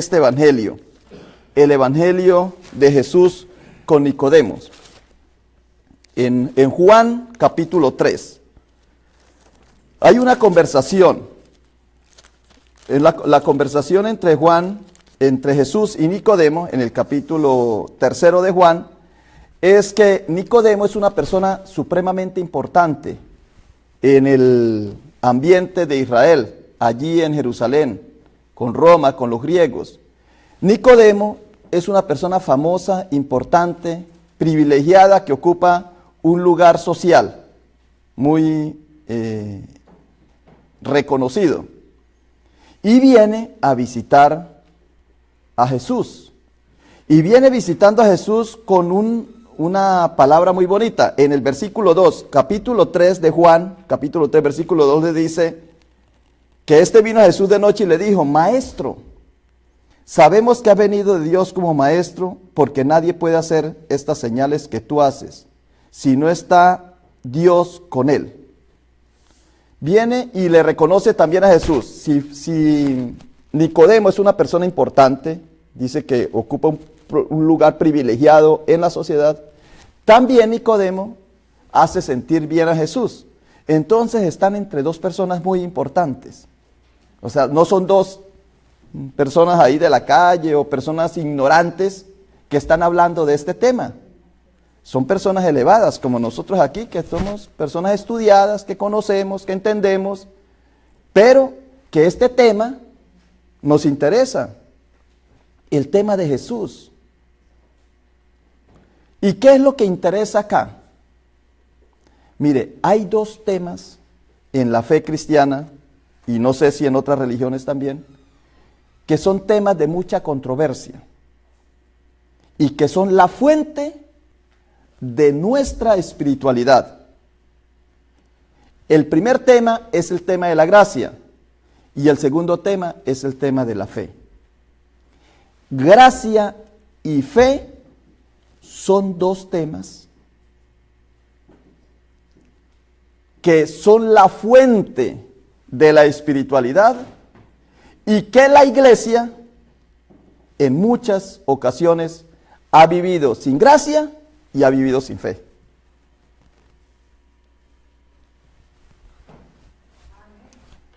este evangelio, el evangelio de Jesús con Nicodemo. En Juan capítulo 3 hay una conversación, la conversación entre Jesús y Nicodemo, en el capítulo 3 de Juan, es que Nicodemo es una persona supremamente importante en el ambiente de Israel, allí en Jerusalén, con Roma, con los griegos. Nicodemo es una persona famosa, importante, privilegiada, que ocupa un lugar social muy reconocido. Y viene a visitar a Jesús. Y viene visitando a Jesús con una palabra muy bonita. En el versículo 2, capítulo 3 de Juan, capítulo 3, versículo 2 le dice que vino a Jesús de noche y le dijo: Maestro, sabemos que ha venido de Dios como maestro, porque nadie puede hacer estas señales que tú haces, si no está Dios con él. Viene y le reconoce también a Jesús. Si Nicodemo es una persona importante, dice que ocupa un lugar privilegiado en la sociedad, también Nicodemo hace sentir bien a Jesús. Entonces están entre dos personas muy importantes. O sea, no son dos personas ahí de la calle o personas ignorantes que están hablando de este tema. Son personas elevadas como nosotros aquí, que somos personas estudiadas, que conocemos, que entendemos, pero que este tema nos interesa, el tema de Jesús. ¿Y qué es lo que interesa acá? Mire, hay dos temas en la fe cristiana, y no sé si en otras religiones también, que son temas de mucha controversia y que son la fuente de nuestra espiritualidad. El primer tema es el tema de la gracia y el segundo tema es el tema de la fe. Gracia y fe son dos temas que son la fuente de la espiritualidad y que la iglesia en muchas ocasiones ha vivido sin gracia y ha vivido sin fe.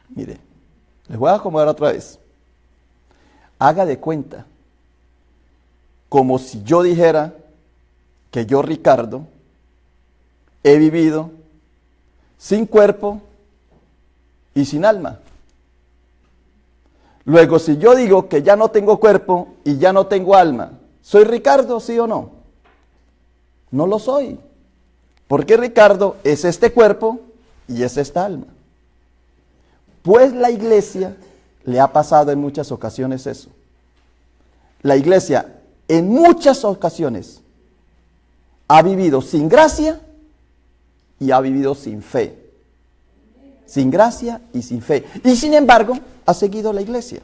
Mire, les voy a acomodar otra vez. Haga de cuenta, como si yo dijera que yo, Ricardo, he vivido sin cuerpo y sin alma. Luego, si yo digo que ya no tengo cuerpo y ya no tengo alma, ¿soy Ricardo, sí o no? No lo soy, porque Ricardo es este cuerpo y es esta alma. Pues la iglesia le ha pasado en muchas ocasiones eso. La iglesia en muchas ocasiones ha vivido sin gracia y ha vivido sin fe. Sin gracia y sin fe. Y sin embargo, ha seguido la iglesia.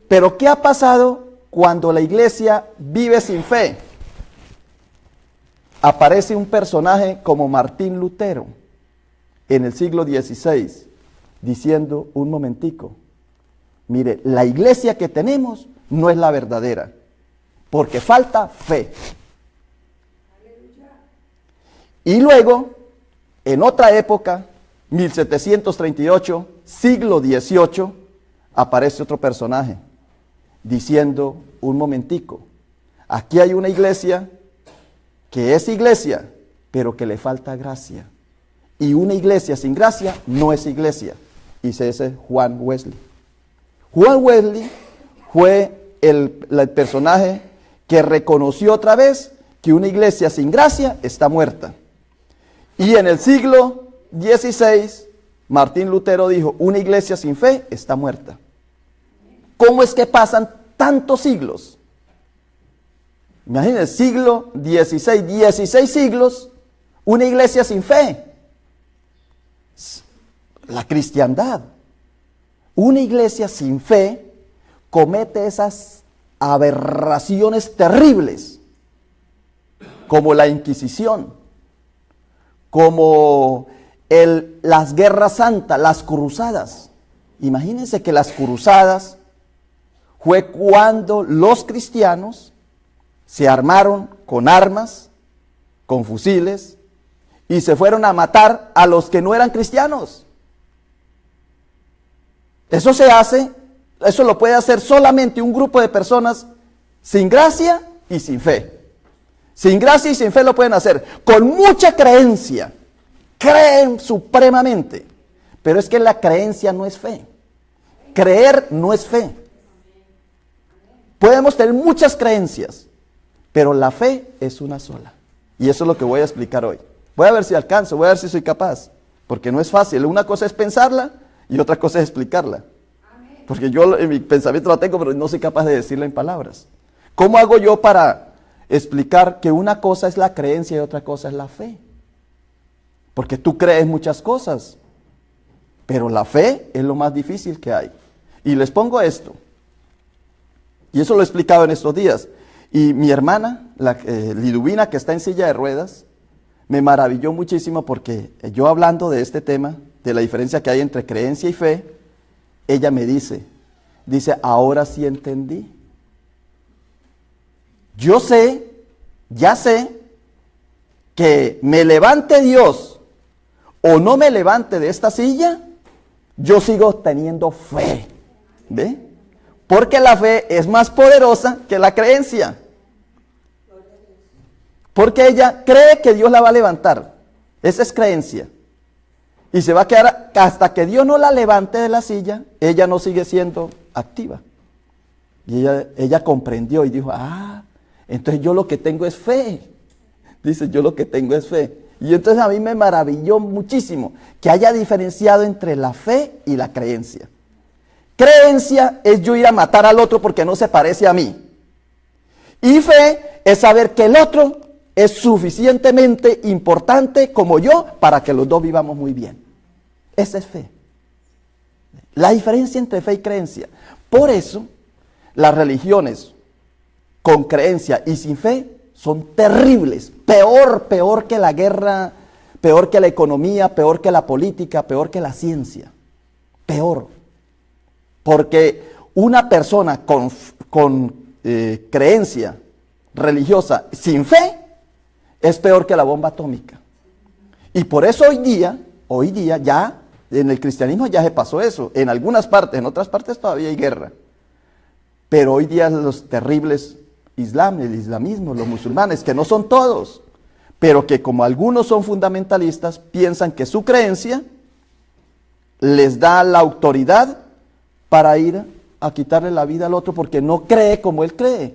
Pero ¿qué ha pasado cuando la iglesia vive sin fe? Aparece un personaje como Martín Lutero en el siglo XVI diciendo: un momentico, mire, la iglesia que tenemos no es la verdadera, porque falta fe. Y luego, en otra época, 1738, siglo XVIII, aparece otro personaje diciendo: un momentico, aquí hay una iglesia que es iglesia, pero que le falta gracia. Y una iglesia sin gracia no es iglesia. Y ese es Juan Wesley. Juan Wesley fue el personaje que reconoció otra vez que una iglesia sin gracia está muerta. Y en el siglo XVI, Martín Lutero dijo: una iglesia sin fe está muerta. ¿Cómo es que pasan tantos siglos? Imagínense, siglo XVI, 16 siglos, una iglesia sin fe. La cristiandad. Una iglesia sin fe comete esas aberraciones terribles, como la Inquisición, como las guerras santas, las cruzadas. Imagínense que las cruzadas fue cuando los cristianos se armaron con armas, con fusiles, y se fueron a matar a los que no eran cristianos. Eso se hace, eso lo puede hacer solamente un grupo de personas sin gracia y sin fe. Sin gracia y sin fe lo pueden hacer, con mucha creencia, creen supremamente, pero es que la creencia no es fe, creer no es fe. Podemos tener muchas creencias, pero la fe es una sola, y eso es lo que voy a explicar hoy. Voy a ver si alcanzo, voy a ver si soy capaz, porque no es fácil, una cosa es pensarla y otra cosa es explicarla, porque yo en mi pensamiento la tengo, pero no soy capaz de decirla en palabras. ¿Cómo hago yo para explicar que una cosa es la creencia y otra cosa es la fe? Porque tú crees muchas cosas, pero la fe es lo más difícil que hay. Y les pongo esto, y eso lo he explicado en estos días, y mi hermana, Liduvina, que está en silla de ruedas, me maravilló muchísimo porque yo hablando de este tema, de la diferencia que hay entre creencia y fe, ella me dice, ahora sí entendí. Yo sé, ya sé, que me levante Dios o no me levante de esta silla, yo sigo teniendo fe. ¿Ve? Porque la fe es más poderosa que la creencia. Porque ella cree que Dios la va a levantar. Esa es creencia. Y se va a quedar hasta que Dios no la levante de la silla, ella no sigue siendo activa. Y ella comprendió y dijo, entonces yo lo que tengo es fe. Dice, yo lo que tengo es fe. Y entonces a mí me maravilló muchísimo que haya diferenciado entre la fe y la creencia. Creencia es yo ir a matar al otro porque no se parece a mí. Y fe es saber que el otro es suficientemente importante como yo para que los dos vivamos muy bien. Esa es fe. La diferencia entre fe y creencia. Por eso, las religiones con creencia y sin fe son terribles. Peor que la guerra, peor que la economía, peor que la política, peor que la ciencia. Peor. Porque una persona con creencia religiosa sin fe es peor que la bomba atómica. Y por eso hoy día ya en el cristianismo ya se pasó eso. En algunas partes, en otras partes todavía hay guerra. Pero hoy día los terribles el islamismo, los musulmanes, que no son todos, pero que como algunos son fundamentalistas, piensan que su creencia les da la autoridad para ir a quitarle la vida al otro porque no cree como él cree.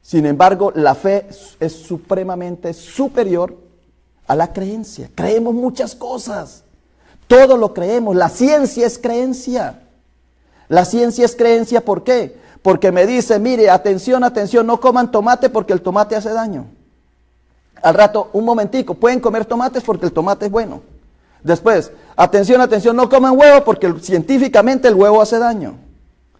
Sin embargo, la fe es supremamente superior a la creencia. Creemos muchas cosas, todo lo creemos. La ciencia es creencia. La ciencia es creencia, ¿por qué? Porque me dice, mire, atención, no coman tomate porque el tomate hace daño. Al rato, un momentico, pueden comer tomates porque el tomate es bueno. Después, atención, no coman huevo porque científicamente el huevo hace daño.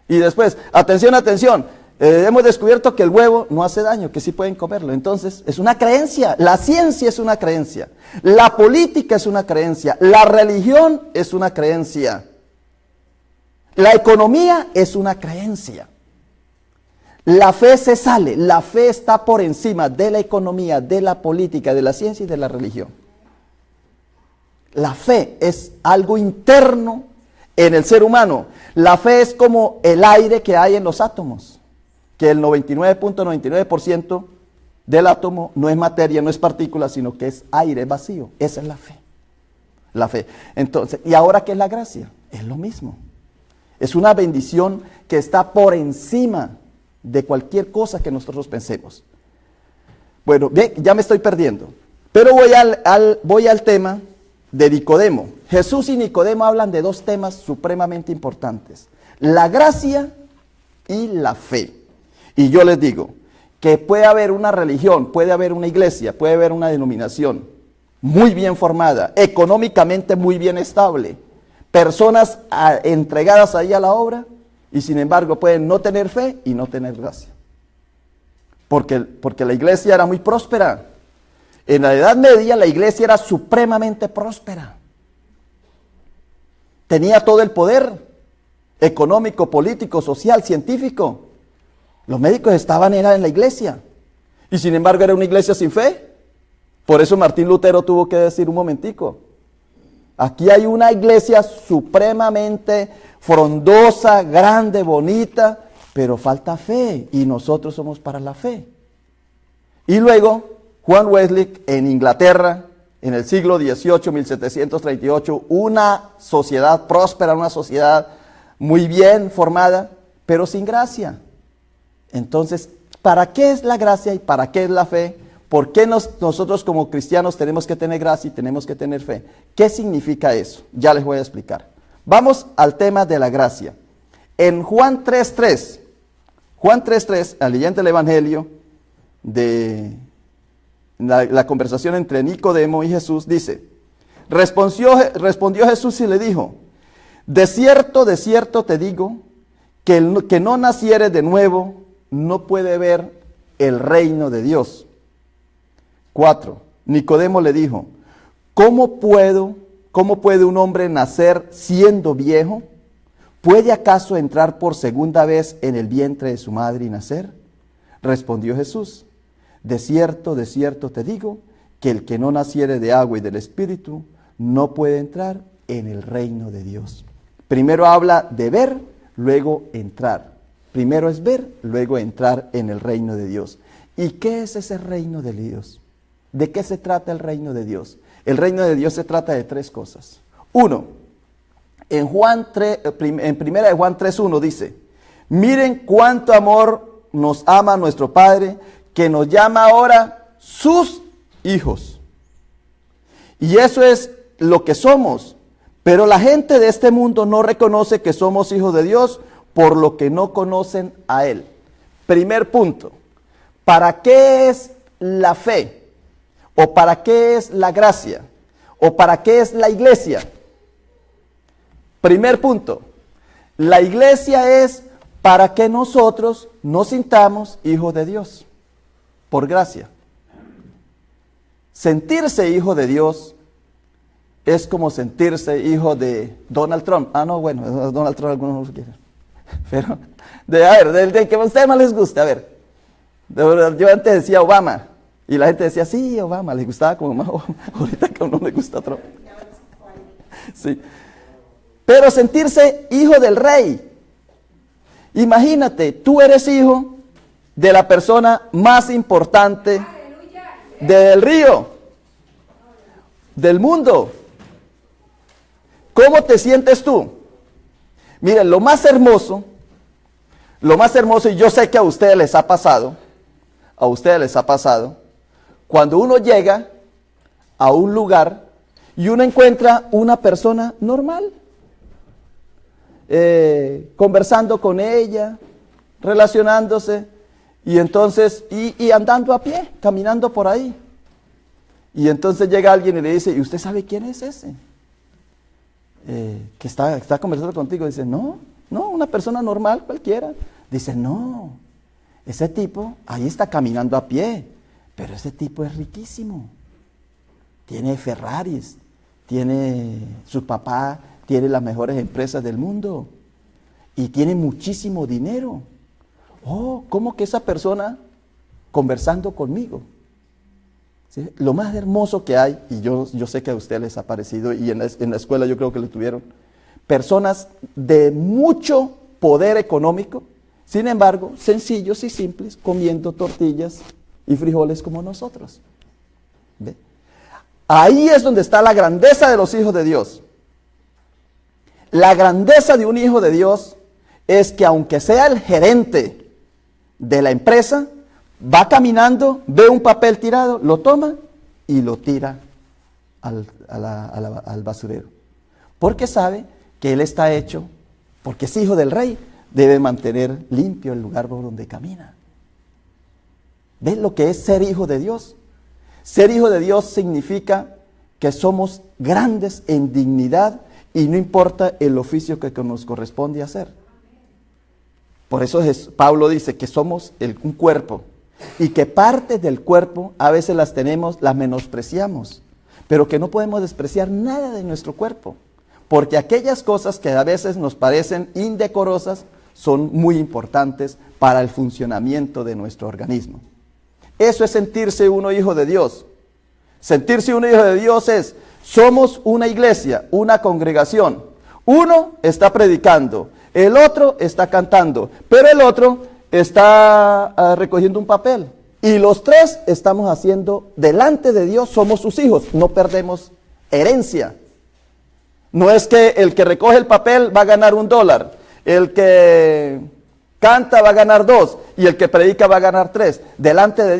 Y después, atención, hemos descubierto que el huevo no hace daño, que sí pueden comerlo. Entonces, es una creencia. La ciencia es una creencia. La política es una creencia. La religión es una creencia. La economía es una creencia. La fe se sale, la fe está por encima de la economía, de la política, de la ciencia y de la religión. La fe es algo interno en el ser humano. La fe es como el aire que hay en los átomos, que el 99.99% del átomo no es materia, no es partícula, sino que es aire, es vacío. Esa es la fe. La fe. Entonces, ¿y ahora qué es la gracia? Es lo mismo. Es una bendición que está por encima de cualquier cosa que nosotros pensemos. Bueno, bien, ya me estoy perdiendo. Pero voy al tema de Nicodemo. Jesús y Nicodemo hablan de dos temas supremamente importantes: la gracia y la fe. Y yo les digo que puede haber una religión, puede haber una iglesia, puede haber una denominación muy bien formada, económicamente muy bien estable, personas entregadas ahí a la obra, y sin embargo pueden no tener fe y no tener gracia. Porque la iglesia era muy próspera. En la Edad Media la iglesia era supremamente próspera. Tenía todo el poder económico, político, social, científico. Los médicos estaban en la iglesia. Y sin embargo era una iglesia sin fe. Por eso Martín Lutero tuvo que decir un momentico. Aquí hay una iglesia supremamente frondosa, grande, bonita, pero falta fe. Y nosotros somos para la fe. Y luego Juan Wesley en Inglaterra, en el siglo XVIII, 1738, una sociedad próspera, una sociedad muy bien formada, pero sin gracia. Entonces, ¿para qué es la gracia y para qué es la fe? ¿Por qué nosotros como cristianos tenemos que tener gracia y tenemos que tener fe? ¿Qué significa eso? Ya les voy a explicar. Vamos al tema de la gracia. En Juan 3.3, al leyente del Evangelio, de la conversación entre Nicodemo y Jesús, dice, respondió Jesús y le dijo, de cierto te digo, que el que no naciere de nuevo no puede ver el reino de Dios. 4. Nicodemo le dijo, ¿cómo puede un hombre nacer siendo viejo? ¿Puede acaso entrar por segunda vez en el vientre de su madre y nacer? Respondió Jesús, de cierto te digo, que el que no naciere de agua y del Espíritu no puede entrar en el reino de Dios. Primero habla de ver, luego entrar. Primero es ver, luego entrar en el reino de Dios. ¿Y qué es ese reino de Dios? ¿De qué se trata el reino de Dios? El reino de Dios se trata de tres cosas. Uno, en primera de Juan 3.1 dice, miren cuánto amor nos ama nuestro Padre, que nos llama ahora sus hijos. Y eso es lo que somos. Pero la gente de este mundo no reconoce que somos hijos de Dios, por lo que no conocen a Él. Primer punto, ¿para qué es la fe? ¿O para qué es la gracia? ¿O para qué es la iglesia? Primer punto, la iglesia es para que nosotros nos sintamos hijos de Dios, por gracia. Sentirse hijo de Dios es como sentirse hijo de Donald Trump. Ah, no, bueno, Donald Trump algunos no lo quieren. Pero, del que a ustedes más les guste, a ver. Yo antes decía Obama, y la gente decía, sí, Obama, les gustaba como más Obama. Ahorita que a uno le gusta Trump. Sí. Pero sentirse hijo del rey. Imagínate, tú eres hijo de la persona más importante del río, del mundo. ¿Cómo te sientes tú? Miren, lo más hermoso, y yo sé que a ustedes les ha pasado, cuando uno llega a un lugar y uno encuentra una persona normal, conversando con ella, relacionándose, y entonces, y andando a pie, caminando por ahí. Y entonces llega alguien y le dice, ¿y usted sabe quién es ese? Que está conversando contigo. Dice, no, una persona normal cualquiera. Dice, no, ese tipo ahí está caminando a pie, pero ese tipo es riquísimo. Tiene Ferraris, su papá tiene las mejores empresas del mundo y tiene muchísimo dinero. Oh, ¿cómo que esa persona conversando conmigo? ¿Sí? Lo más hermoso que hay, y yo sé que a ustedes les ha parecido, y en la escuela yo creo que lo tuvieron, personas de mucho poder económico, sin embargo, sencillos y simples, comiendo tortillas y frijoles como nosotros. ¿Ve? Ahí es donde está la grandeza de los hijos de Dios. La grandeza de un hijo de Dios es que aunque sea el gerente de la empresa, va caminando, ve un papel tirado, lo toma y lo tira al basurero. Porque sabe que él está hecho, porque es hijo del rey, debe mantener limpio el lugar por donde camina. ¿Ven lo que es ser hijo de Dios? Ser hijo de Dios significa que somos grandes en dignidad y no importa el oficio que nos corresponde hacer. Por eso Pablo dice que somos un cuerpo y que partes del cuerpo a veces las menospreciamos, pero que no podemos despreciar nada de nuestro cuerpo, porque aquellas cosas que a veces nos parecen indecorosas son muy importantes para el funcionamiento de nuestro organismo. Eso es sentirse uno hijo de Dios. Sentirse uno hijo de Dios es, somos una iglesia, una congregación. Uno está predicando, el otro está cantando, pero el otro está recogiendo un papel. Y los tres estamos haciendo, delante de Dios somos sus hijos, no perdemos herencia. No es que el que recoge el papel va a ganar $1, el que canta va a ganar 2 y el que predica va a ganar 3. Delante de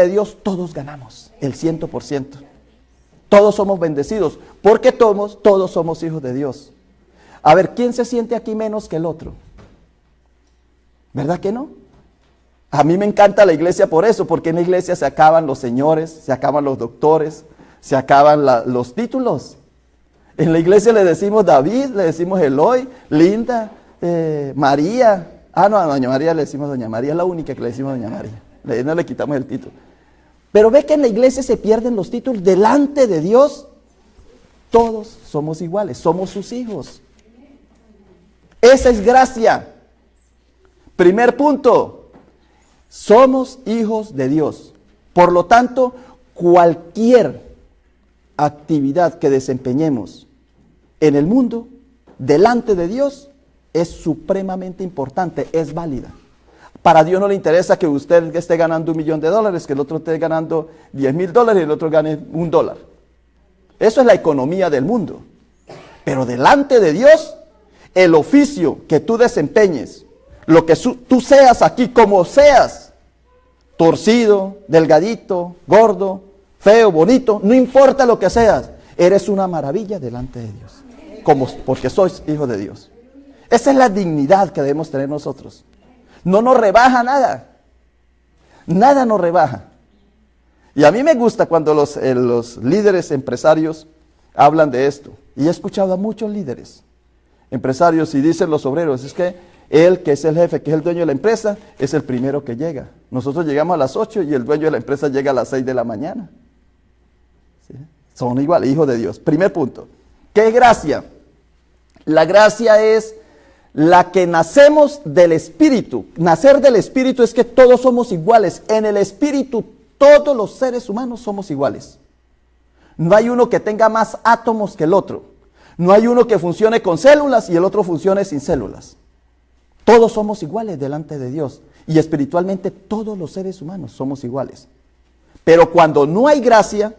Dios todos ganamos el 100%. Todos somos bendecidos porque todos somos hijos de Dios. A ver, ¿quién se siente aquí menos que el otro? ¿Verdad que no? A mí me encanta la iglesia por eso, porque en la iglesia se acaban los señores, se acaban los doctores, se acaban los títulos. En la iglesia le decimos David, le decimos Eloy, Linda, María. No, a doña María le decimos doña María, es la única que le decimos doña María. No le quitamos el título. Pero ve que en la iglesia se pierden los títulos. Delante de Dios, todos somos iguales, somos sus hijos. Esa es gracia. Primer punto, somos hijos de Dios. Por lo tanto, cualquier actividad que desempeñemos en el mundo, delante de Dios, es supremamente importante, es válida. Para Dios no le interesa que usted esté ganando $1 millón, que el otro esté ganando $10,000 y el otro gane $1. Eso es la economía del mundo. Pero delante de Dios, el oficio que tú desempeñes, lo que tú seas aquí, como seas, torcido, delgadito, gordo, feo, bonito, no importa lo que seas, eres una maravilla delante de Dios, porque sois hijo de Dios. Esa es la dignidad que debemos tener nosotros. No nos rebaja nada. Nada nos rebaja. Y a mí me gusta cuando los líderes empresarios hablan de esto. Y he escuchado a muchos líderes empresarios y dicen los obreros, es que él, que es el jefe, que es el dueño de la empresa, es el primero que llega. Nosotros llegamos a las 8 y el dueño de la empresa llega a las 6 de la mañana. ¿Sí? Son iguales, hijos de Dios. Primer punto. ¿Qué es gracia? La gracia es la que nacemos del Espíritu. Nacer del Espíritu es que todos somos iguales. En el Espíritu todos los seres humanos somos iguales. No hay uno que tenga más átomos que el otro. No hay uno que funcione con células y el otro funcione sin células. Todos somos iguales delante de Dios. Y espiritualmente todos los seres humanos somos iguales. Pero cuando no hay gracia,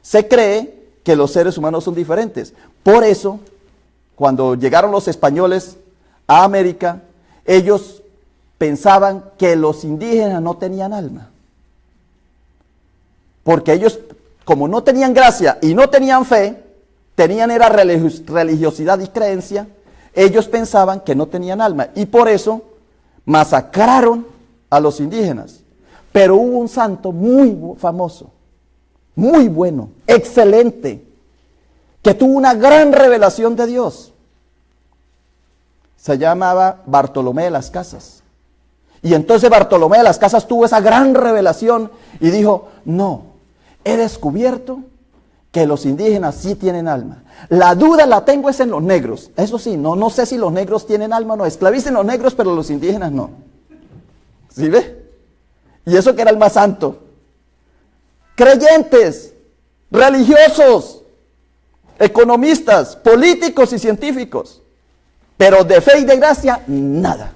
se cree que los seres humanos son diferentes. Por eso, cuando llegaron los españoles a América, ellos pensaban que los indígenas no tenían alma. Porque ellos, como no tenían gracia y no tenían fe, era religiosidad y creencia, ellos pensaban que no tenían alma. Y por eso masacraron a los indígenas. Pero hubo un santo muy famoso, muy bueno, excelente, que tuvo una gran revelación de Dios. Se llamaba Bartolomé de las Casas. Y entonces Bartolomé de las Casas tuvo esa gran revelación y dijo, no, he descubierto que los indígenas sí tienen alma. La duda la tengo es en los negros. Eso sí, no sé si los negros tienen alma o no. Esclavicen los negros, pero los indígenas no. ¿Sí ve? Y eso que era el más santo. Creyentes, religiosos, economistas, políticos y científicos. Pero de fe y de gracia, nada.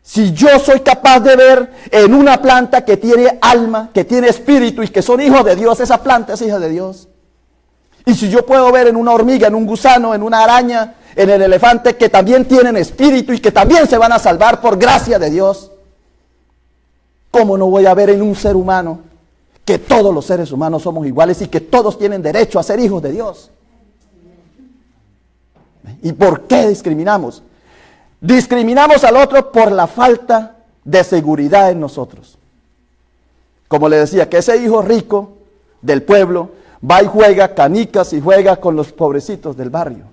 Si yo soy capaz de ver en una planta que tiene alma, que tiene espíritu y que son hijos de Dios, esa planta es hija de Dios. Y si yo puedo ver en una hormiga, en un gusano, en una araña, en el elefante, que también tienen espíritu y que también se van a salvar por gracia de Dios, ¿cómo no voy a ver en un ser humano que todos los seres humanos somos iguales y que todos tienen derecho a ser hijos de Dios? ¿Y por qué discriminamos? Discriminamos al otro por la falta de seguridad en nosotros. Como le decía, que ese hijo rico del pueblo va y juega canicas y juega con los pobrecitos del barrio.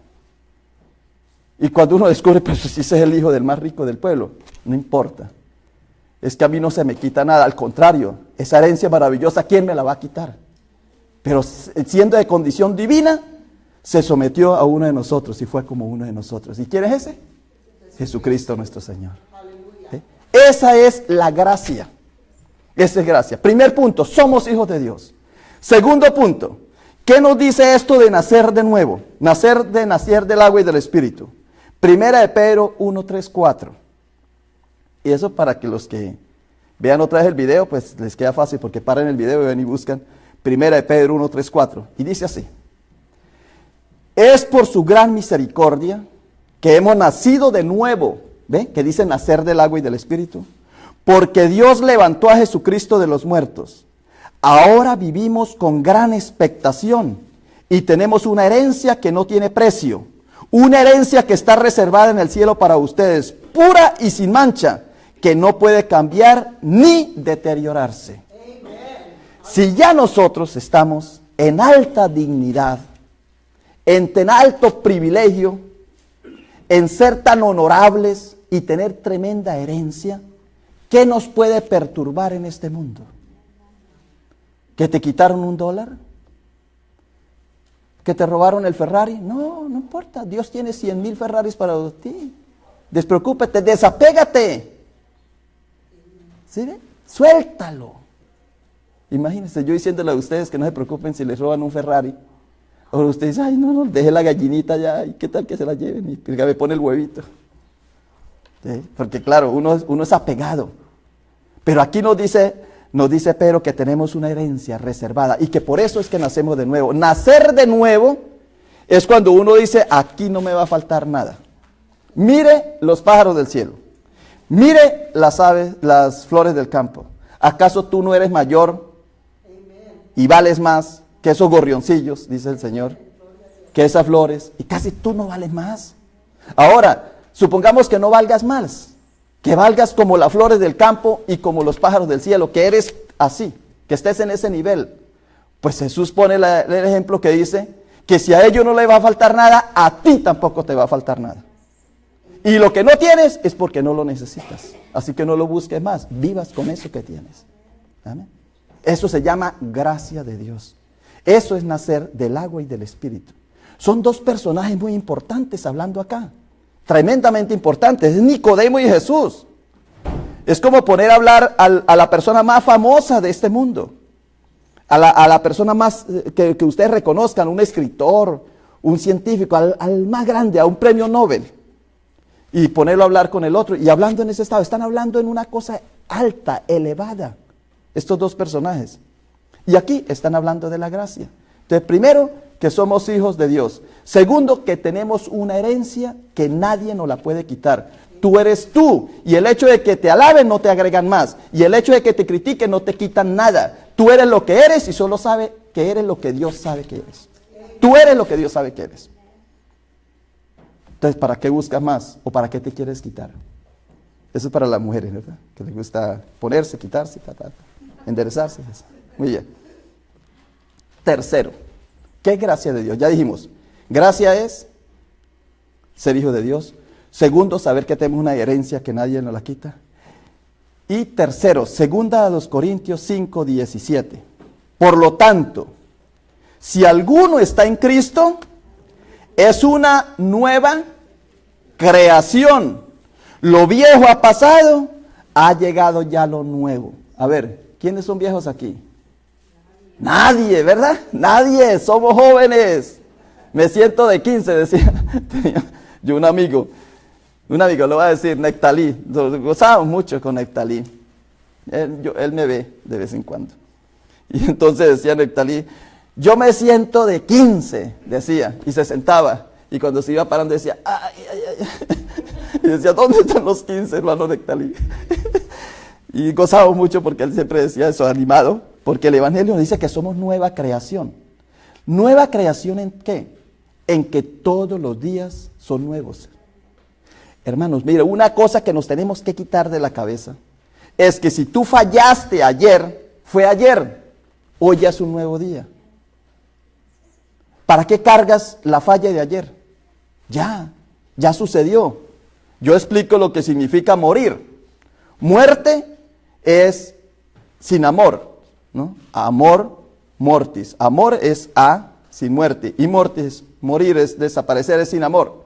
Y cuando uno descubre, pues si ese es el hijo del más rico del pueblo, no importa. Es que a mí no se me quita nada, al contrario, esa herencia maravillosa, ¿quién me la va a quitar? Pero siendo de condición divina, se sometió a uno de nosotros y fue como uno de nosotros. ¿Y quién es ese? Jesucristo nuestro Señor. ¿Sí? Esa es la gracia. Esa es gracia. Primer punto, somos hijos de Dios. Segundo punto, ¿qué nos dice esto de nacer de nuevo? Nacer del agua y del Espíritu. Primera de Pedro 1, 3, 4. Y eso para que los que vean otra vez el video, pues les queda fácil porque paran el video y ven y buscan Primera de Pedro 1, 3, 4. Y dice así: es por su gran misericordia que hemos nacido de nuevo. ¿Ve? Que dice nacer del agua y del Espíritu. Porque Dios levantó a Jesucristo de los muertos. Ahora vivimos con gran expectación y tenemos una herencia que no tiene precio. Una herencia que está reservada en el cielo para ustedes, pura y sin mancha, que no puede cambiar ni deteriorarse. Si ya nosotros estamos en alta dignidad, en tan alto privilegio, en ser tan honorables y tener tremenda herencia, ¿qué nos puede perturbar en este mundo? ¿Que te quitaron $1? ¿Que te robaron el Ferrari? No, no importa. Dios tiene 100,000 Ferraris para ti. Despreocúpate, desapégate. ¿Sí ven? Suéltalo. Imagínense yo diciéndole a ustedes que no se preocupen si les roban un Ferrari. O ustedes dicen, ay, no, deje la gallinita ya. ¿Y qué tal que se la lleven? Y me pone el huevito. ¿Sí? Porque claro, uno es apegado. Pero aquí nos dice Pedro que tenemos una herencia reservada y que por eso es que nacemos de nuevo. Nacer de nuevo es cuando uno dice, aquí no me va a faltar nada. Mire los pájaros del cielo. Mire las aves, las flores del campo. ¿Acaso tú no eres mayor y vales más que esos gorrioncillos, dice el Señor, que esas flores? Y casi tú no vales más. Ahora, supongamos que no valgas más. Que valgas como las flores del campo y como los pájaros del cielo, que eres así, que estés en ese nivel. Pues Jesús pone el ejemplo que dice que si a ellos no les va a faltar nada, a ti tampoco te va a faltar nada. Y lo que no tienes es porque no lo necesitas. Así que no lo busques más, vivas con eso que tienes. ¿Amén? Eso se llama gracia de Dios. Eso es nacer del agua y del Espíritu. Son dos personajes muy importantes hablando acá. Tremendamente importantes, es Nicodemo y Jesús. Es como poner a hablar a la persona más famosa de este mundo, a la persona más que ustedes reconozcan, un escritor, un científico, al más grande, a un premio Nobel, y ponerlo a hablar con el otro, y hablando en ese estado, están hablando en una cosa alta, elevada, estos dos personajes. Y aquí están hablando de la gracia. Entonces, primero, que somos hijos de Dios. Segundo, que tenemos una herencia que nadie nos la puede quitar. Tú eres tú. Y el hecho de que te alaben no te agregan más. Y el hecho de que te critiquen no te quitan nada. Tú eres lo que eres y solo sabe que eres lo que Dios sabe que eres. Tú eres lo que Dios sabe que eres. Entonces, ¿para qué buscas más? ¿O para qué te quieres quitar? Eso es para las mujeres, ¿verdad? Que les gusta ponerse, quitarse, enderezarse. Muy bien. Tercero, ¿qué es gracia de Dios? Ya dijimos, gracia es ser hijo de Dios. Segundo, saber que tenemos una herencia que nadie nos la quita. Y tercero, segunda a los Corintios 5, 17. Por lo tanto, si alguno está en Cristo, es una nueva creación. Lo viejo ha pasado, ha llegado ya lo nuevo. A ver, ¿quiénes son viejos aquí? Nadie, ¿verdad? Nadie, somos jóvenes. Me siento de 15, decía. Tenía yo un amigo, lo voy a decir, Nectalí. Gozábamos mucho con Nectalí. Él me ve de vez en cuando. Y entonces decía Nectalí, yo me siento de 15, decía, y se sentaba. Y cuando se iba parando decía, ay, ay, ay. Y decía, ¿dónde están los 15, hermano Nectalí? Y gozábamos mucho porque él siempre decía eso, animado, porque el Evangelio nos dice que somos nueva creación. ¿Nueva creación en qué? En que todos los días son nuevos. Hermanos, mire, una cosa que nos tenemos que quitar de la cabeza es que si tú fallaste ayer, fue ayer, hoy ya es un nuevo día. ¿Para qué cargas la falla de ayer? Ya sucedió. Yo explico lo que significa morir. Muerte es sin amor, ¿no? Amor, mortis. Amor es a, sin muerte. Y mortis, morir es desaparecer, es sin amor.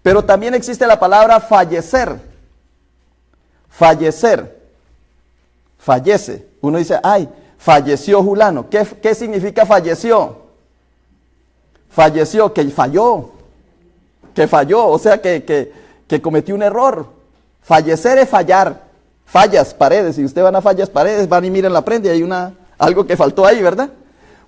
Pero también existe la palabra fallecer. Fallecer. Fallece. Uno dice, ay, falleció Julano. ¿Qué significa falleció? Falleció, que falló. Que falló, o sea que cometió un error. Fallecer es fallar. Fallas, paredes. Si usted van a fallas, paredes, van y miran la prenda y hay algo que faltó ahí, ¿verdad?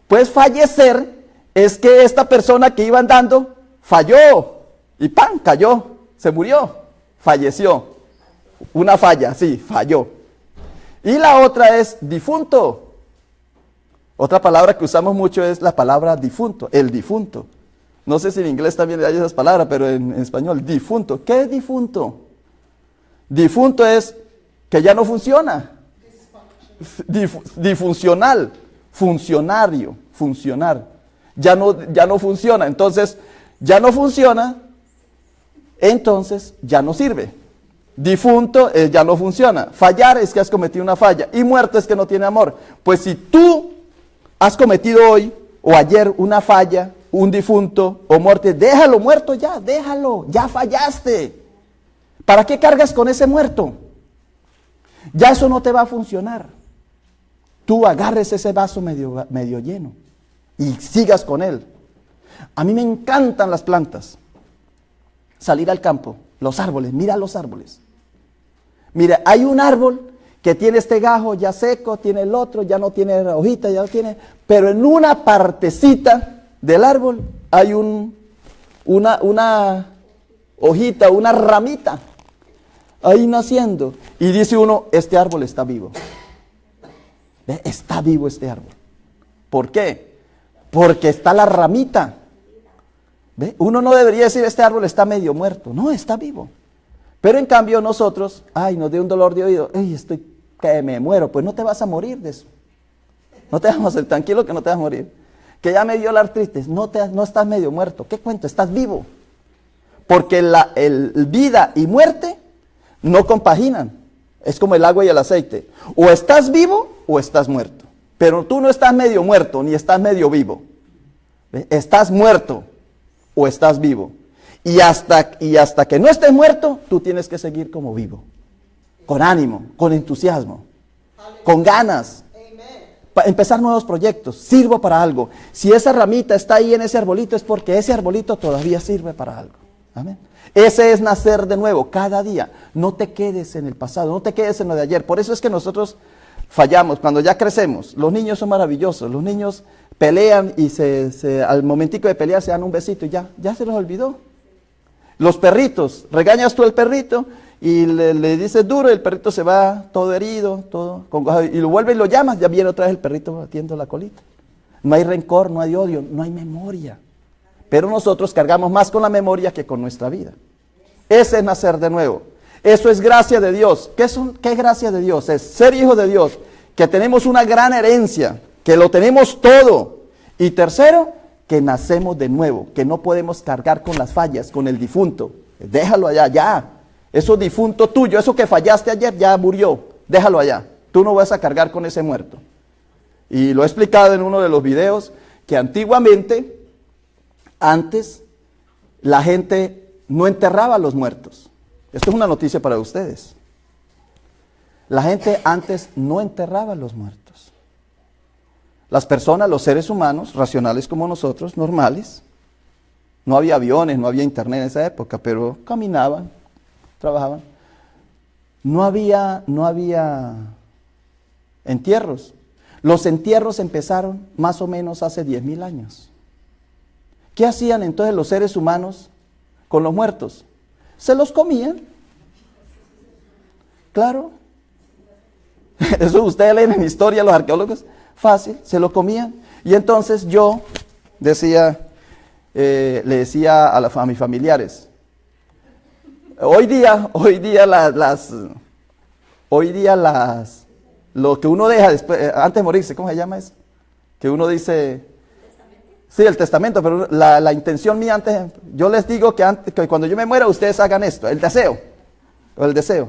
Pues fallecer es que esta persona que iba andando falló y ¡pam! Cayó, se murió, falleció. Una falla, sí, falló. Y la otra es difunto. Otra palabra que usamos mucho es la palabra difunto, el difunto. No sé si en inglés también hay esas palabras, pero en español, difunto. ¿Qué es difunto? Difunto es que ya no funciona. Disfuncional, funcionario, funcionar. Ya no funciona. Entonces, ya no funciona, entonces ya no sirve. Difunto es ya no funciona. Fallar es que has cometido una falla. Y muerto es que no tiene amor. Pues si tú has cometido hoy o ayer una falla, un difunto o muerte, déjalo muerto ya, déjalo, ya fallaste. ¿Para qué cargas con ese muerto? Ya eso no te va a funcionar. Tú agarres ese vaso medio lleno y sigas con él. A mí me encantan las plantas. Salir al campo, los árboles, mira los árboles. Mira, hay un árbol que tiene este gajo ya seco, tiene el otro, ya no tiene hojita, ya no tiene, pero en una partecita del árbol hay una hojita, una ramita, ahí naciendo. Y dice uno, este árbol está vivo. ¿Ve? Está vivo este árbol. ¿Por qué? Porque está la ramita. ¿Ve? Uno no debería decir, este árbol está medio muerto. No, está vivo. Pero en cambio nosotros, ay, nos dio un dolor de oído, ay, estoy que me muero. Pues no te vas a morir de eso. No te vamos a hacer, tranquilo que no te vas a morir. Que ya me dio la artritis, no estás medio muerto. ¿Qué cuento? Estás vivo. Porque el vida y muerte no compaginan. Es como el agua y el aceite. O estás vivo o estás muerto. Pero tú no estás medio muerto ni estás medio vivo. ¿Ve? Estás muerto o estás vivo. Y hasta que no estés muerto, tú tienes que seguir como vivo. Con ánimo, con entusiasmo, con ganas. Para empezar nuevos proyectos, sirvo para algo. Si esa ramita está ahí en ese arbolito es porque ese arbolito todavía sirve para algo. Amén. Ese es nacer de nuevo, cada día. No te quedes en el pasado, no te quedes en lo de ayer. Por eso es que nosotros fallamos cuando ya crecemos. Los niños son maravillosos, los niños pelean y al momentico de pelear se dan un besito y ya se los olvidó. Los perritos, regañas tú al perrito y le dices duro y el perrito se va todo herido, y lo vuelves y lo llamas, ya viene otra vez el perrito batiendo la colita. No hay rencor, no hay odio, no hay memoria. Pero nosotros cargamos más con la memoria que con nuestra vida. Ese es nacer de nuevo. Eso es gracia de Dios. ¿Qué es gracia de Dios? Es ser hijo de Dios, que tenemos una gran herencia, que lo tenemos todo. Y tercero, que nacemos de nuevo, que no podemos cargar con las fallas, con el difunto. Déjalo allá, ya. Eso difunto tuyo, eso que fallaste ayer, ya murió. Déjalo allá. Tú no vas a cargar con ese muerto. Y lo he explicado en uno de los videos, que antiguamente, antes, la gente no enterraba a los muertos. Esto es una noticia para ustedes. La gente antes no enterraba a los muertos. Las personas, los seres humanos, racionales como nosotros, normales, no había aviones, no había internet en esa época, pero caminaban, trabajaban. No había entierros. Los entierros empezaron más o menos hace 10,000 años. ¿Qué hacían entonces los seres humanos con los muertos? Se los comían. Claro. Eso ustedes leen en historia, los arqueólogos. Fácil, se lo comían. Y entonces yo le decía a mis familiares, hoy día lo que uno deja después, antes de morirse, ¿cómo se llama eso? Que uno dice, sí, el testamento, pero la intención mía antes, yo les digo que cuando yo me muera ustedes hagan esto, el deseo.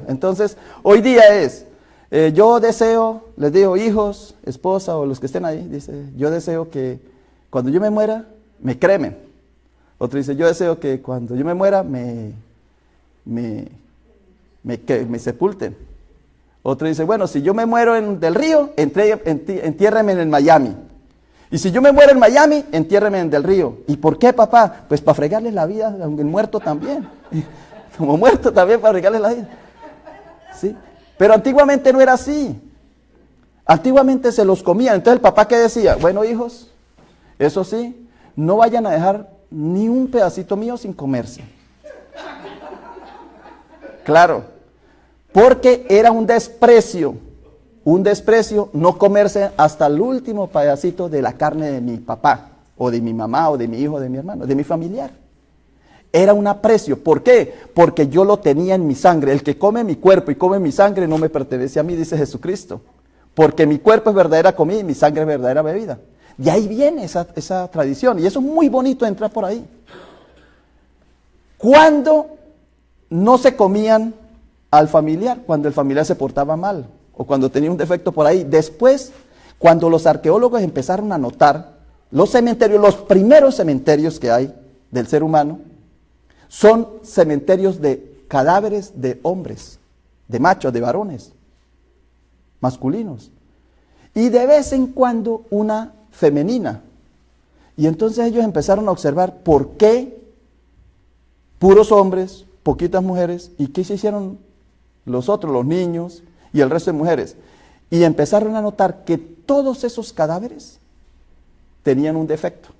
Entonces, hoy día es, yo deseo, les digo, hijos, esposa o los que estén ahí, dice, yo deseo que cuando yo me muera, me cremen. Otro dice, yo deseo que cuando yo me muera que me sepulten. Otro dice, bueno, si yo me muero en Del Río, entiérreme en el Miami. Y si yo me muero en Miami, entiérreme en Del Río. ¿Y por qué, papá? Pues para fregarle la vida, aunque muerto también. Como muerto también para fregarle la vida. ¿Sí? Pero antiguamente no era así. Antiguamente se los comían. Entonces el papá, ¿qué decía? Bueno, hijos, eso sí, no vayan a dejar ni un pedacito mío sin comerse. Claro, porque era un desprecio no comerse hasta el último pedacito de la carne de mi papá, o de mi mamá, o de mi hijo, de mi hermano, de mi familiar. Era un aprecio. ¿Por qué? Porque yo lo tenía en mi sangre. El que come mi cuerpo y come mi sangre no me pertenece a mí, dice Jesucristo. Porque mi cuerpo es verdadera comida y mi sangre es verdadera bebida. De ahí viene esa tradición. Y eso es muy bonito entrar por ahí. ¿Cuándo no se comían al familiar? Cuando el familiar se portaba mal o cuando tenía un defecto por ahí. Después, cuando los arqueólogos empezaron a notar los cementerios, los primeros cementerios que hay del ser humano, son cementerios de cadáveres de hombres, de machos, de varones, masculinos. Y de vez en cuando una femenina. Y entonces ellos empezaron a observar por qué puros hombres, poquitas mujeres, y qué se hicieron los otros, los niños y el resto de mujeres. Y empezaron a notar que todos esos cadáveres tenían un defecto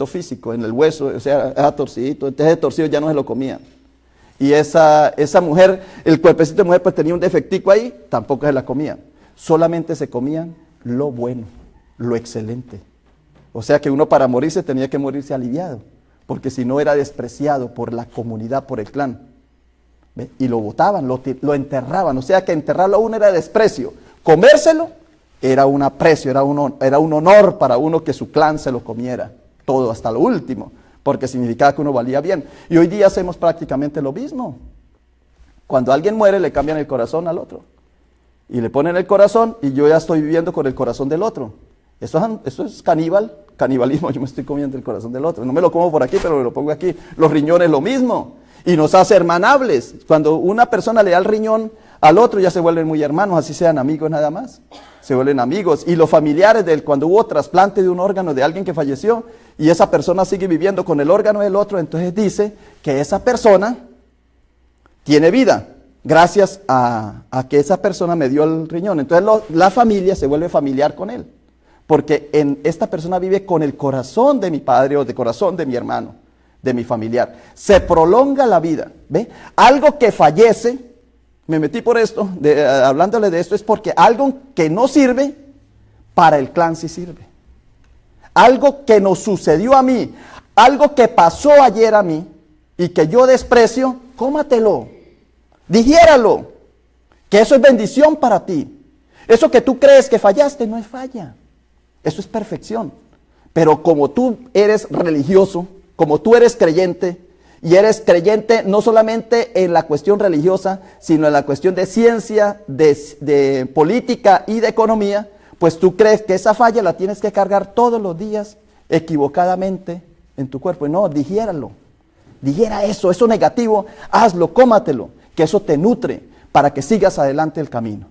físico en el hueso, o sea, era torcidito, entonces el torcido ya no se lo comían. Y esa mujer, el cuerpecito de mujer pues tenía un defectico ahí, tampoco se la comían. Solamente se comían lo bueno, lo excelente. O sea que uno para morirse tenía que morirse aliviado, porque si no era despreciado por la comunidad, por el clan. ¿Ve? Y lo botaban, lo enterraban, o sea que enterrarlo a uno era desprecio. Comérselo era un aprecio, era un honor para uno que su clan se lo comiera, todo hasta lo último, porque significaba que uno valía bien. Y hoy día hacemos prácticamente lo mismo. Cuando alguien muere le cambian el corazón al otro. Y le ponen el corazón y yo ya estoy viviendo con el corazón del otro. Eso es canibalismo, yo me estoy comiendo el corazón del otro. No me lo como por aquí, pero me lo pongo aquí. Los riñones lo mismo. Y nos hace hermanables. Cuando una persona le da el riñón al otro ya se vuelven muy hermanos, así sean amigos nada más. Se vuelven amigos. Y los familiares cuando hubo trasplante de un órgano de alguien que falleció y esa persona sigue viviendo con el órgano del otro, entonces dice que esa persona tiene vida. Gracias a que esa persona me dio el riñón. Entonces la familia se vuelve familiar con él. Porque esta persona vive con el corazón de mi padre o el corazón de mi hermano, de mi familiar. Se prolonga la vida. ¿Ve? Algo que fallece, me metí por esto, hablándole de esto, es porque algo que no sirve, para el clan sí sirve. Algo que nos sucedió a mí, algo que pasó ayer a mí y que yo desprecio, cómatelo. Digiéralo, que eso es bendición para ti. Eso que tú crees que fallaste no es falla, eso es perfección. Pero como tú eres religioso, como tú eres creyente, y eres creyente no solamente en la cuestión religiosa, sino en la cuestión de ciencia, de política y de economía, pues tú crees que esa falla la tienes que cargar todos los días equivocadamente en tu cuerpo. Y no, digiéralo, digiera eso negativo, hazlo, cómatelo, que eso te nutre para que sigas adelante el camino.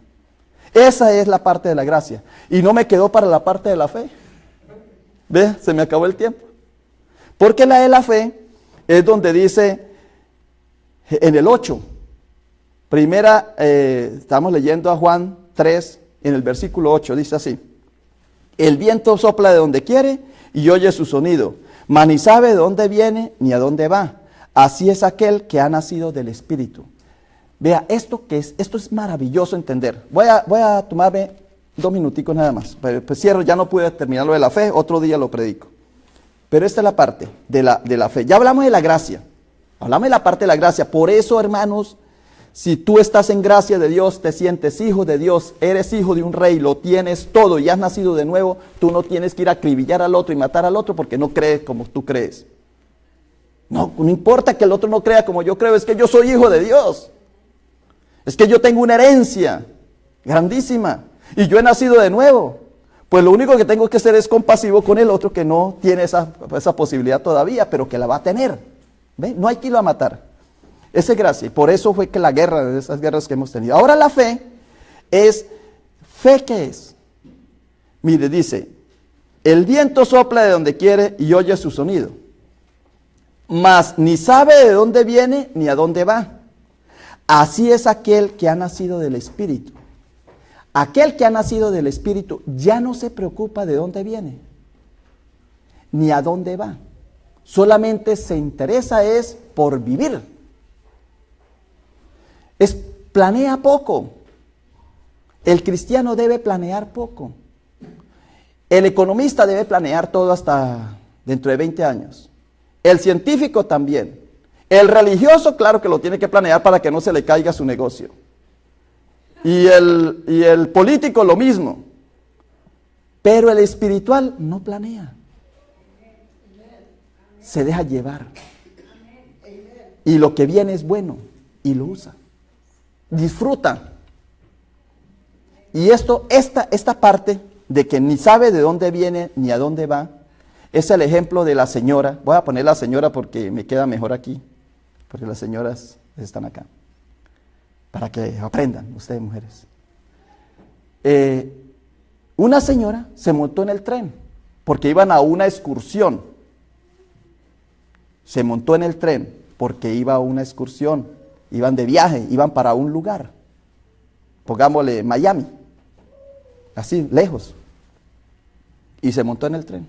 Esa es la parte de la gracia. Y no me quedó para la parte de la fe. ¿Ve? Se me acabó el tiempo. Porque la de la fe es donde dice en el 8. Estamos leyendo a Juan 3, en el versículo 8, dice así. El viento sopla de donde quiere y oye su sonido, mas ni sabe de dónde viene ni a dónde va. Así es aquel que ha nacido del Espíritu. Vea, esto es maravilloso entender. Voy a tomarme 2 minuticos nada más. Pues cierro, ya no pude terminar lo de la fe, otro día lo predico. Pero esta es la parte de la fe. Ya hablamos de la gracia. Hablamos de la parte de la gracia. Por eso, hermanos, si tú estás en gracia de Dios, te sientes hijo de Dios, eres hijo de un rey, lo tienes todo y has nacido de nuevo, tú no tienes que ir a acribillar al otro y matar al otro porque no crees como tú crees. No importa que el otro no crea como yo creo, es que yo soy hijo de Dios. Es que yo tengo una herencia grandísima y yo he nacido de nuevo. Pues lo único que tengo que hacer es compasivo con el otro que no tiene esa posibilidad todavía, pero que la va a tener. ¿Ve? No hay que irlo a matar. Esa es gracia. Y por eso fue que la guerra, esas guerras que hemos tenido. Ahora la fe es, ¿fe qué es? Mire, dice, el viento sopla de donde quiere y oye su sonido, mas ni sabe de dónde viene ni a dónde va. Así es aquel que ha nacido del Espíritu. Aquel que ha nacido del Espíritu ya no se preocupa de dónde viene, ni a dónde va. Solamente se interesa es por vivir. Planea poco. El cristiano debe planear poco. El economista debe planear todo hasta dentro de 20 años. El científico también. El religioso, claro que lo tiene que planear para que no se le caiga su negocio. Y el político lo mismo. Pero el espiritual no planea. Se deja llevar. Y lo que viene es bueno y lo usa. Disfruta. Y esta parte de que ni sabe de dónde viene ni a dónde va, es el ejemplo de la señora. Voy a poner la señora porque me queda mejor aquí, porque las señoras están acá, para que aprendan ustedes mujeres. Una señora se montó en el tren porque iban a una excursión. Se montó en el tren porque iba a una excursión, iban de viaje, iban para un lugar, pongámosle Miami, así lejos, y se montó en el tren.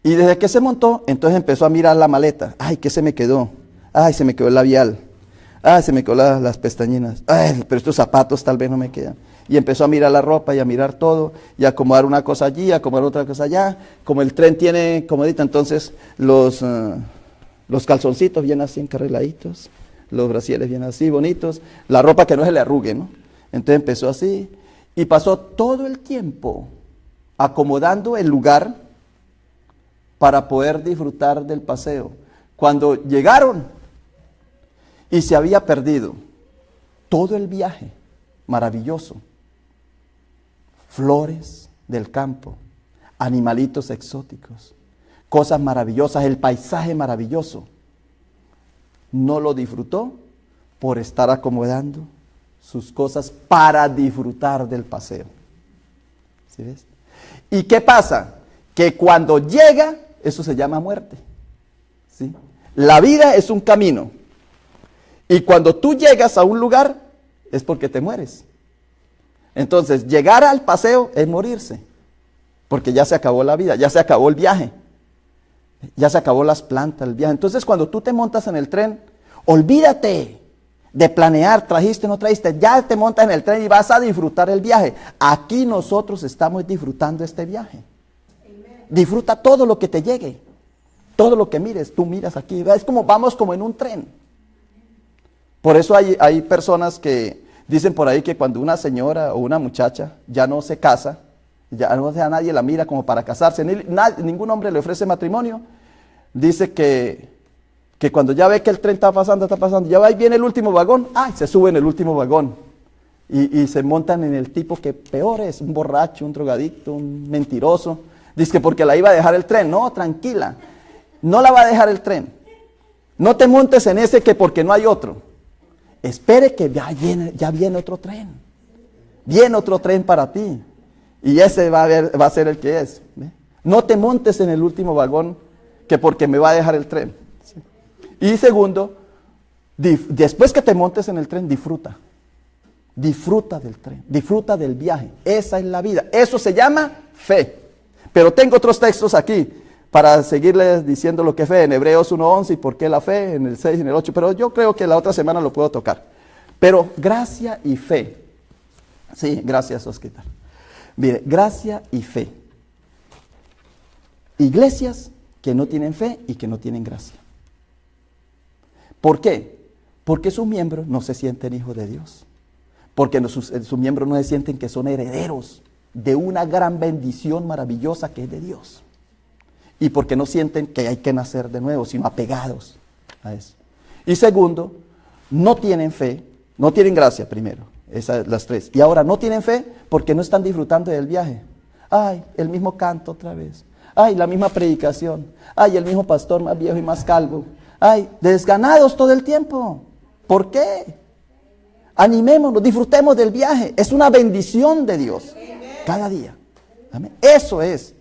Y desde que se montó, entonces empezó a mirar la maleta. Ay, ¿qué se me quedó? Ay, se me quedó el labial. Ay, se me quedó las pestañinas. Ay, pero estos zapatos tal vez no me quedan. Y empezó a mirar la ropa y a mirar todo, y a acomodar una cosa allí, a acomodar otra cosa allá. Como el tren tiene comodita, entonces los calzoncitos vienen así encarriladitos, los brasieres vienen así bonitos, la ropa que no se le arrugue, ¿no? Entonces empezó así, y pasó todo el tiempo acomodando el lugar para poder disfrutar del paseo. Cuando llegaron y se había perdido todo el viaje maravilloso, flores del campo, animalitos exóticos, cosas maravillosas, el paisaje maravilloso, no lo disfrutó por estar acomodando sus cosas para disfrutar del paseo. ¿Sí ves? ¿Y qué pasa? Que cuando llega, eso se llama muerte. ¿Sí? La vida es un camino. Y cuando tú llegas a un lugar, es porque te mueres. Entonces, llegar al paseo es morirse. Porque ya se acabó la vida, ya se acabó el viaje. Ya se acabó las plantas, el viaje. Entonces, cuando tú te montas en el tren, olvídate de planear, trajiste o no trajiste. Ya te montas en el tren y vas a disfrutar el viaje. Aquí nosotros estamos disfrutando este viaje. Disfruta todo lo que te llegue, todo lo que mires, tú miras aquí, es como vamos como en un tren. Por eso hay personas que dicen por ahí que cuando una señora o una muchacha ya no se casa, ya no sea nadie la mira como para casarse, ningún hombre le ofrece matrimonio, dice que cuando ya ve que el tren está pasando, ya va y viene el último vagón, se sube en el último vagón y se montan en el tipo que peor es, un borracho, un drogadicto, un mentiroso. Dice que porque la iba a dejar el tren. No, tranquila. No la va a dejar el tren. No te montes en ese que porque no hay otro. Espere que ya viene otro tren. Viene otro tren para ti. Y ese va a ser el que es. ¿Ve? No te montes en el último vagón que porque me va a dejar el tren. ¿Sí? Y segundo, después que te montes en el tren, disfruta. Disfruta del tren. Disfruta del viaje. Esa es la vida. Eso se llama fe. Pero tengo otros textos aquí para seguirles diciendo lo que es fe, en Hebreos 1:11 y por qué la fe, en el 6 y en el 8, pero yo creo que la otra semana lo puedo tocar. Pero gracia y fe. Sí, gracias, Oscar. Mire, gracia y fe. Iglesias que no tienen fe y que no tienen gracia. ¿Por qué? Porque sus miembros no se sienten hijos de Dios. Porque sus miembros no se sienten que son herederos de una gran bendición maravillosa que es de Dios. Y porque no sienten que hay que nacer de nuevo, sino apegados a eso. Y segundo, no tienen fe, no tienen gracia primero. Esas las tres. Y ahora no tienen fe porque no están disfrutando del viaje. Ay, el mismo canto otra vez. Ay, la misma predicación. Ay, el mismo pastor más viejo y más calvo. Ay, desganados todo el tiempo. ¿Por qué? Animémonos, disfrutemos del viaje. Es una bendición de Dios. Cada día. Amén. Eso es.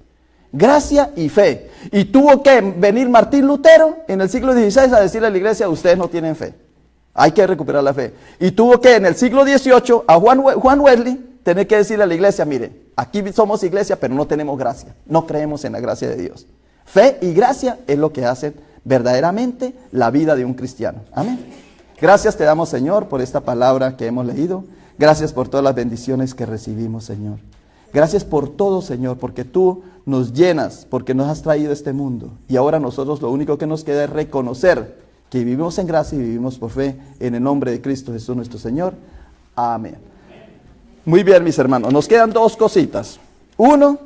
Gracia y fe. Y tuvo que venir Martín Lutero en el siglo XVI a decirle a la iglesia, ustedes no tienen fe. Hay que recuperar la fe. Y tuvo que en el siglo XVIII a Juan Wesley tener que decirle a la iglesia, mire, aquí somos iglesia, pero no tenemos gracia. No creemos en la gracia de Dios. Fe y gracia es lo que hacen verdaderamente la vida de un cristiano. Amén. Gracias te damos, Señor, por esta palabra que hemos leído. Gracias por todas las bendiciones que recibimos, Señor. Gracias por todo, Señor, porque tú nos llenas, porque nos has traído a este mundo. Y ahora nosotros lo único que nos queda es reconocer que vivimos en gracia y vivimos por fe en el nombre de Cristo Jesús nuestro Señor. Amén. Muy bien, mis hermanos, nos quedan dos cositas. Uno,